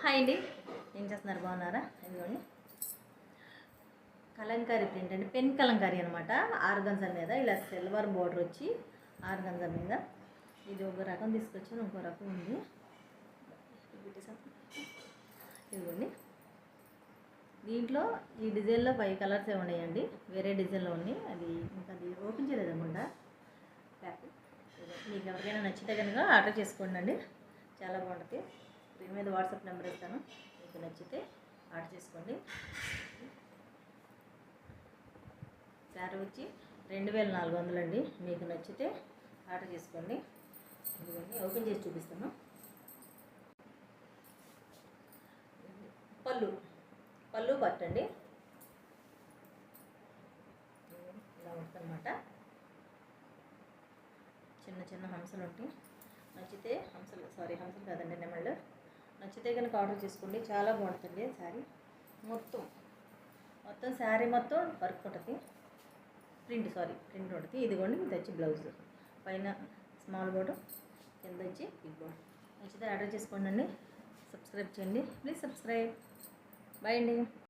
Hi అండి, ఏం చేస్తున్నారు? బాగున్నారా? ఇదిగోండి కలంకారీ ప్రింట్ అండి, పెన్ కలంకారీ అనమాట. ఆర్గంజా మీద ఇలా సిల్వర్ బోర్డర్ వచ్చి ఆర్గంజా మీద ఇది ఒక రకం తీసుకొచ్చాను, ఇంకో రకం ఉంది. ఇదిగోండి దీంట్లో ఈ డిజైన్లో 5 కలర్స్ ఉన్నాయండి, వేరే డిజైన్లో ఉన్నాయి. అది ఇంకా అది ఓపెన్ చేయలేదన్నమాట. ప్యాక్ మీకు ఎవరికైనా నచ్చితే కనుక ఆర్డర్ చేసుకోండి అండి, చాలా బాగుంటుంది. దీని మీద వాట్సాప్ నెంబర్ ఇస్తాను, మీకు నచ్చితే ఆర్డర్ చేసుకోండి. శారీ వచ్చి 2400 అండి, మీకు నచ్చితే ఆర్డర్ చేసుకోండి. ఇదిగోండి ఓపెన్ చేసి చూపిస్తాను. పళ్ళు పట్టండి, ఇలా ఉంటుందన్నమాట. చిన్న చిన్న హంసలు ఉంటాయి. నచ్చితే హంసలు కాదండి, నెమళ్ళు. నచ్చితే కనుక ఆర్డర్ చేసుకోండి, చాలా బాగుంటుంది. శారీ మొత్తం శారీ మొత్తం వర్క్ ఉంటుంది, ప్రింట్ ఉంటుంది. ఇదిగోండి ఇది వచ్చి బ్లౌజ్, పైన స్మాల్ బోర్డర్, కింద వచ్చి బిగ్ బోర్డర్. నచ్చితే ఆర్డర్ చేసుకోండి అండి. సబ్స్క్రైబ్ చేయండి, ప్లీజ్ సబ్స్క్రైబ్. బాయ్ అండి.